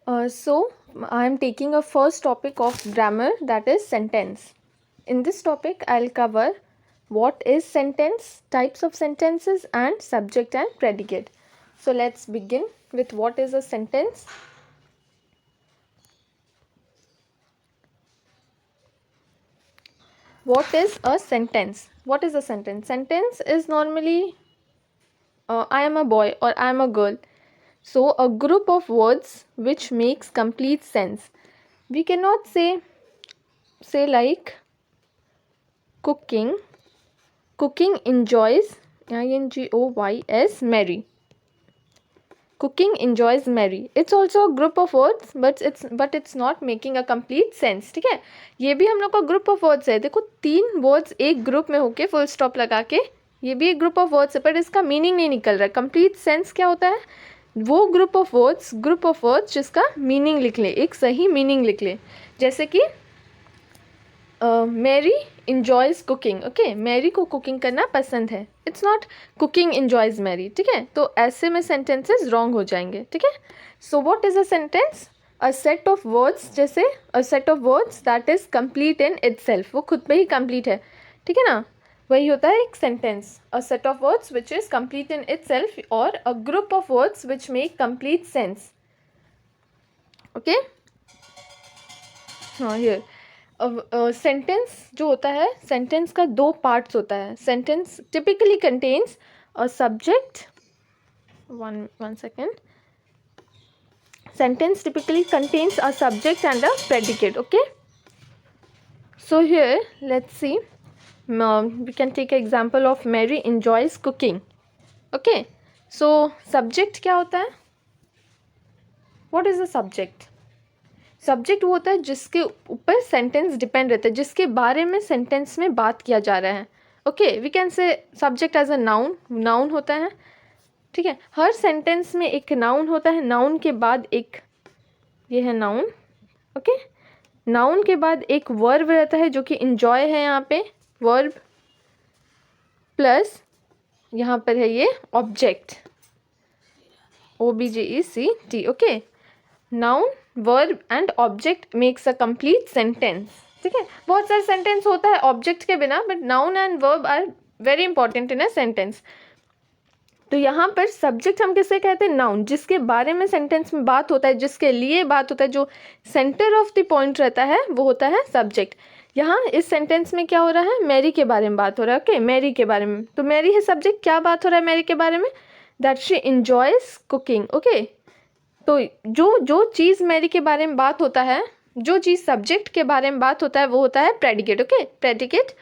So I am taking a first topic of grammar, that is sentence. In this topic I'll cover what is sentence, types of sentences and subject and predicate. So let's begin with what is a sentence. What is a sentence? What is a sentence? Sentence is normally I am a boy or I am a girl. So a group of words which makes complete sense. We cannot say like cooking. Cooking enjoys INGOYS Mary. Cooking enjoys Mary. It's also a group of words, but it's not making a complete sense. ठीक है, ये भी हम लोग का group of words है. देखो 3 words एक ग्रुप में होके फुल स्टॉप लगा के, ये भी एक ग्रुप ऑफ वर्ड्स है, पर इसका मीनिंग नहीं निकल रहा है. कंप्लीट सेंस क्या होता है? वो ग्रुप ऑफ वर्ड्स जिसका मीनिंग लिख ले, एक सही मीनिंग लिख ले. जैसे कि Mary enjoys cooking. Okay, Mary को कुकिंग करना पसंद है. It's not cooking enjoys Mary. ठीक है, तो ऐसे में सेंटेंसेस रॉन्ग हो जाएंगे. ठीक है, so what is a sentence? A set of words, जैसे a set of words that is complete in itself. वो खुद पे ही कंप्लीट है. ठीक है ना, वही होता है एक sentence. A set of words which is complete in itself और a group of words which make complete sense. Okay, हाँ, हियर सेंटेंस जो होता है, सेंटेंस का 2 पार्ट्स होता है. Sentence typically contains a subject. One second. Sentence typically contains a subject and a predicate. Okay, so here let's see. We can take an example of Mary enjoys cooking. Okay, so subject क्या होता है? What is the subject? Subject वो होता है जिसके ऊपर sentence depend रहता है, जिसके बारे में सेंटेंस में बात किया जा रहा है. Okay, we can say subject as a noun. Noun होता है. ठीक है, हर सेंटेंस में एक नाउन होता है. नाउन के बाद एक, ये है नाउन. ओके, नाउन के बाद एक वर्ब रहता है जो कि इंजॉय है. यहाँ पे वर्ब प्लस यहाँ पर है ये object, OBJECT. Okay, noun, verb and object makes a complete sentence. ठीक है, बहुत सारे सेंटेंस होता है ऑब्जेक्ट के बिना, but noun and verb are very important in a sentence. तो यहाँ पर सब्जेक्ट हम किसे कहते हैं? नाउन, जिसके बारे में सेंटेंस में बात होता है, जिसके लिए बात होता है, जो सेंटर ऑफ द पॉइंट रहता है, वो होता है सब्जेक्ट. यहाँ इस सेंटेंस में क्या हो रहा है? मैरी के बारे में बात हो रहा है. ओके, मैरी के बारे में, तो मैरी है सब्जेक्ट. क्या बात हो रहा है मैरी के बारे में? That she enjoys cooking. Okay, तो जो चीज़ मैरी के बारे में बात होता है, जो चीज़ सब्जेक्ट के बारे में बात होता है, वो होता है प्रेडिकेट. Okay, predicate.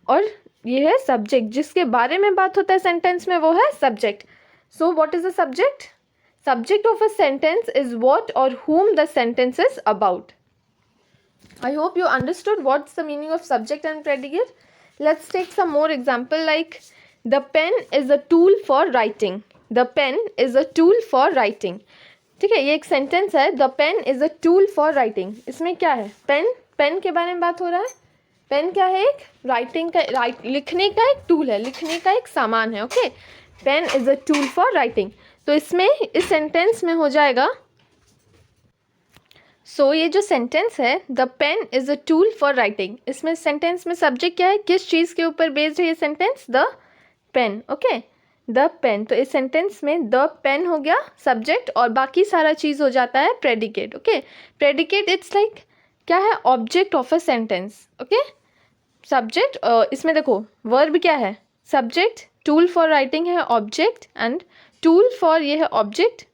और ये है सब्जेक्ट, जिसके बारे में बात होता है सेंटेंस में, वो है subject. So what is the subject? Subject of a sentence is what और whom the sentence is about. I hope you understood what's the meaning of subject and predicate. Let's take some more example, like the pen is a tool for writing. The pen is a tool for writing. ठीक है, ये एक sentence है. The pen is a tool for writing. इसमें क्या है? Pen के बारे में बात हो रहा है. पेन क्या है? एक राइटिंग का, लिखने का एक टूल है, लिखने का एक सामान है. Okay, pen is a tool for writing. तो इसमें इस सेंटेंस में हो जाएगा. सो ये जो सेंटेंस है, the pen is a tool for writing, इसमें सेंटेंस में सब्जेक्ट क्या है? किस चीज़ के ऊपर बेस्ड है ये sentence? The pen. Okay, the pen. तो इस सेंटेंस में द पेन हो गया सब्जेक्ट और बाकी सारा चीज़ हो जाता है predicate. Okay, predicate it's like क्या है? Object of a sentence. Okay, subject. इसमें देखो वर्ब क्या है? सब्जेक्ट. टूल फॉर राइटिंग है ऑब्जेक्ट, एंड टूल फॉर ये है ऑब्जेक्ट.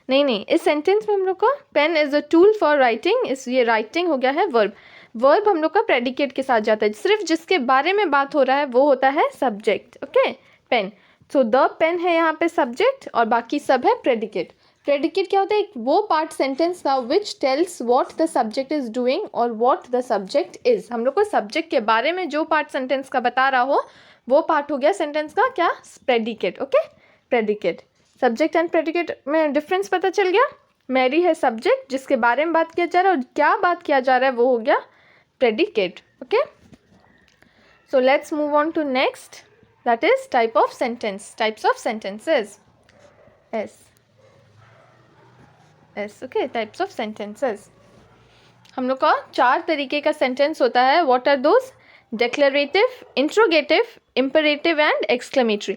नहीं, इस सेंटेंस में हम लोग का pen is a tool for writing, इस ये राइटिंग हो गया है वर्ब. वर्ब हम लोग का प्रेडिकेट के साथ जाता है. सिर्फ जिसके बारे में बात हो रहा है वो होता है subject. Okay, pen. So the pen है यहाँ पे सब्जेक्ट और बाकी सब है प्रेडिकेट. प्रेडिकेट क्या होता है? एक वो पार्ट सेंटेंस का which tells what the subject is doing और व्हाट द सब्जेक्ट इज. हम लोग को सब्जेक्ट के बारे में जो पार्ट सेंटेंस का बता रहा हो, वो पार्ट हो गया सेंटेंस का क्या? Predicate. Okay, predicate. Subject and predicate में डिफरेंस पता चल गया. मैरी है सब्जेक्ट, जिसके बारे में बात किया जा रहा है, और क्या बात किया जा रहा है वो हो गया predicate. Okay, so let's move on to next, that is type of sentence. Types of sentences. S. Okay, types of sentences. हम लोग का 4 तरीके का सेंटेंस होता है. What are those? Declarative, interrogative, imperative and exclamatory.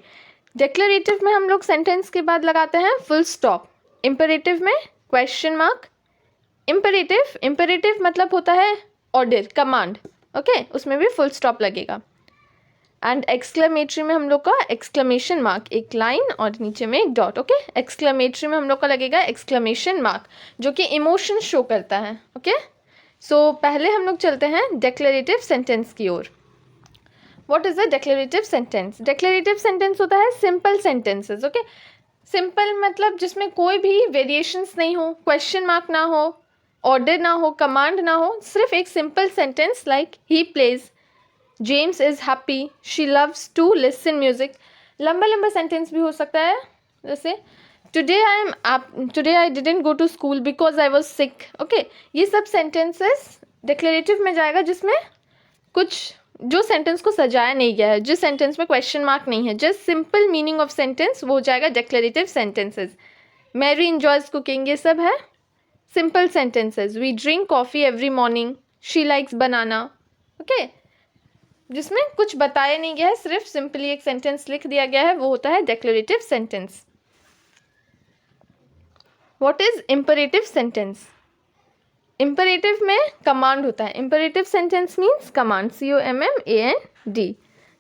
Declarative में हम लोग सेंटेंस के बाद लगाते हैं फुल स्टॉप. इम्परेटिव में क्वेश्चन मार्क. इम्परेटिव मतलब होता है ऑर्डर, कमांड. ओके, उसमें भी फुल स्टॉप लगेगा. एंड एक्सक्लेमेटरी में हम लोग का एक्सक्लेमेशन मार्क, एक लाइन और नीचे में एक डॉट. ओके, एक्सक्लेमेटरी में हम लोग का लगेगा एक्सक्लेमेशन मार्क जो कि इमोशन शो करता है. ओके, सो पहले हम लोग चलते हैं डेक्लरेटिव सेंटेंस की ओर. What is a declarative sentence? Declarative sentence होता है सिंपल सेंटेंसेस. ओके, सिंपल मतलब जिसमें कोई भी वेरिएशंस नहीं हो, क्वेश्चन मार्क ना हो, ऑर्डर ना हो, कमांड ना हो, सिर्फ एक simple sentence like he plays, James is happy, she loves to listen music. लंबा लंबा सेंटेंस भी हो सकता है, जैसे today I didn't go to school because I was sick. Okay, ये सब सेंटेंसेस डेक्लरेटिव में जाएगा जिसमें कुछ जो सेंटेंस को सजाया नहीं गया है, जिस सेंटेंस में क्वेश्चन मार्क नहीं है, just simple meaning of sentence, वो हो जाएगा declarative sentences. Mary enjoys cooking, ये सब है simple sentences. We drink coffee every morning, she likes banana. Okay, जिसमें कुछ बताया नहीं गया है, सिर्फ सिंपली एक सेंटेंस लिख दिया गया है, वो होता है declarative sentence. What is imperative sentence? Imperative में कमांड होता है. Imperative sentence means command, COMMAND.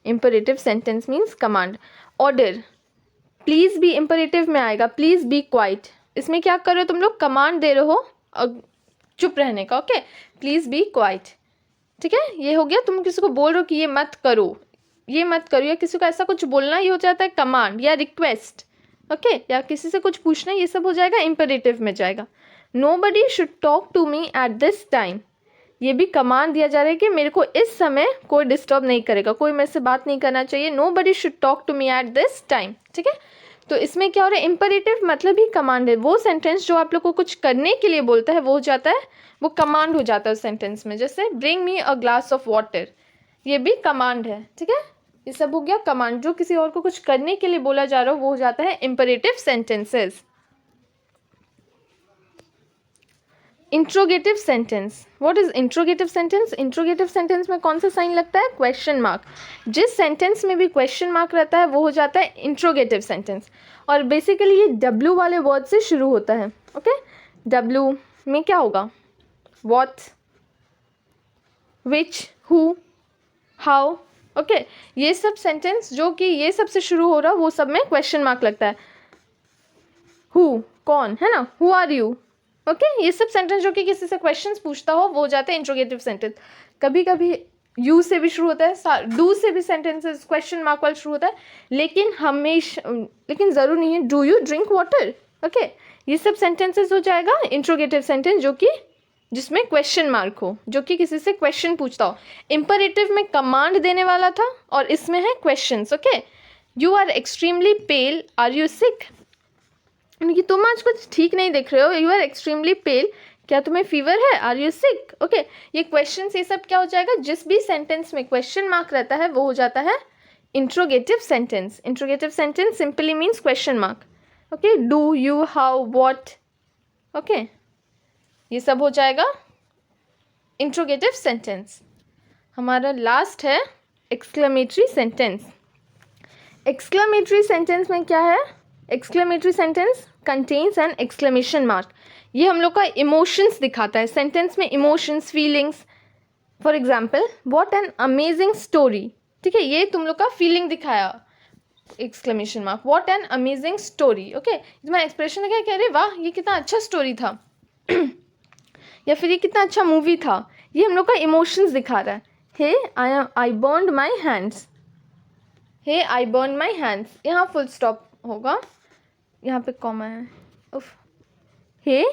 Imperative sentence means command. Order, please be imperative में आएगा, प्लीज़ बी क्वाइट. इसमें क्या कर रहे हो तुम लोग? कमांड दे रहे हो चुप रहने का. Okay, please be quite. ठीक है, ये हो गया. तुम किसी को बोल रहे हो कि ये मत करो, ये मत करो, या किसी को ऐसा कुछ बोलना, ये हो जाता है कमांड या रिक्वेस्ट. ओके, या किसी से कुछ पूछना, ये सब हो जाएगा इम्परेटिव में जाएगा. Nobody should talk to me at this time, ये भी कमांड दिया जा रहा है कि मेरे को इस समय कोई डिस्टर्ब नहीं करेगा, कोई मेरे से बात नहीं करना चाहिए. Nobody should talk to me at this time. ठीक है, तो इसमें क्या हो रहा है? इम्परेटिव मतलब ही कमांड है. वो सेंटेंस जो आप लोग को कुछ करने के लिए बोलता है वो हो जाता है, वो कमांड हो जाता है उस सेंटेंस में. जैसे bring me a glass of water, ये भी कमांड है. ठीक है, ये सब हो गया कमांड. जो किसी और को कुछ करने के लिए बोला जा रहा हो वो हो जाता है imperative sentences. Interrogative sentence. What is interrogative sentence? Interrogative sentence में कौन सा साइन लगता है? Question mark. जिस सेंटेंस में भी क्वेश्चन मार्क रहता है वो हो जाता है इंट्रोगेटिव सेंटेंस. और बेसिकली ये W वाले वर्ड से शुरू होता है. ओके, W में क्या होगा? What, which, who, how. Okay, ये सब सेंटेंस जो कि ये सब से शुरू हो रहा वो सब में क्वेश्चन मार्क लगता है. हु, कौन है ना, हु आर यू. ओके, ये सब सेंटेंस जो कि किसी से क्वेश्चंस पूछता हो वो हो जाता है इंट्रोगेटिव सेंटेंस. कभी कभी यू से भी शुरू होता है, डू से भी सेंटेंसेस क्वेश्चन मार्क वाला शुरू होता है, लेकिन ज़रूर नहीं है. Do you drink water. Okay, ये सब सेंटेंसेस हो जाएगा इंट्रोगेटिव सेंटेंस जो कि जिसमें क्वेश्चन मार्क हो, जो कि किसी से क्वेश्चन पूछता हो. इम्परेटिव में कमांड देने वाला था और इसमें है questions. Okay, you are extremely pale, are you sick, कि तुम आज कुछ ठीक नहीं दिख रहे हो. यू आर एक्सट्रीमली पेल, क्या तुम्हें फीवर है, आर यू सिक. ओके, ये क्वेश्चन ये सब क्या हो जाएगा? जिस भी सेंटेंस में क्वेश्चन मार्क रहता है वो हो जाता है interrogative sentence. Interrogative sentence simply means question mark. Okay, do, you, how, what. Okay, ये सब हो जाएगा इंट्रोगेटिव सेंटेंस. हमारा लास्ट है एक्सक्लेमेटरी सेंटेंस. एक्सक्लेमेटरी सेंटेंस में क्या है? Exclamatory sentence contains an exclamation mark. ये हम लोग का इमोशंस दिखाता है. सेंटेंस में emotions, feelings. For example, what an amazing story. ठीक है, ये तुम लोग का फीलिंग दिखाया exclamation mark. What an amazing story. Okay, तुम्हारा एक्सप्रेशन दिखाया कि अरे वाह ये कितना अच्छा स्टोरी था या फिर ये कितना अच्छा मूवी था. ये हम लोग का इमोशंस दिखा रहा है. Hey I burned my hands. Hey I burn my hands, यहाँ फुल स्टॉप होगा, यहाँ पे कॉमा है. उफ, hey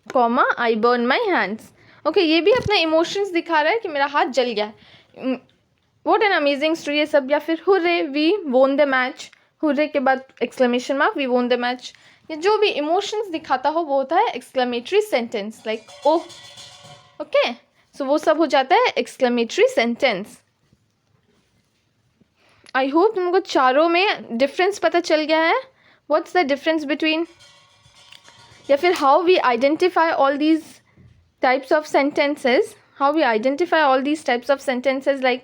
comma I burn my hands. Okay, ये भी अपना इमोशंस दिखा रहा है कि मेरा हाथ जल गया है. व्हाट एन अमेजिंग स्टोरी, ये सब. या फिर hurray we won the match. Hurray के बाद exclamation mark, we won the match. ये जो भी इमोशंस दिखाता हो वो होता है exclamatory sentence, like oh. Okay, so वो सब हो जाता है एक्सक्लेमेटरी सेंटेंस. आई होप तुमको चारों में डिफरेंस पता चल गया है. व्हाट्स द डिफरेंस बिटवीन या फिर how we identify all these types of sentences, how we identify all these types of sentences like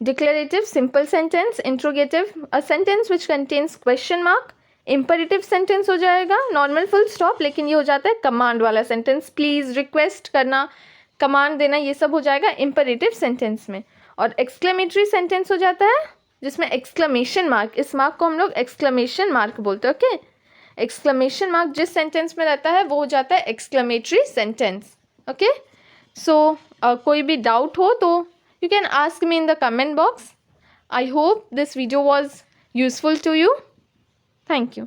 declarative, simple sentence, interrogative, a sentence which contains question mark, imperative sentence हो जाएगा, normal full stop, लेकिन ये हो जाता है command वाला sentence, please, request करना, command देना, ये सब हो जाएगा imperative sentence में. और exclamatory sentence हो जाता है जिसमें exclamation mark, इस mark को हम लोग exclamation mark बोलते हैं. ओके, exclamation mark जिस sentence में रहता है वो हो जाता है exclamatory sentence. ओके, सो कोई भी डाउट हो तो you can ask me in the comment box. I hope this video was useful to you. Thank you.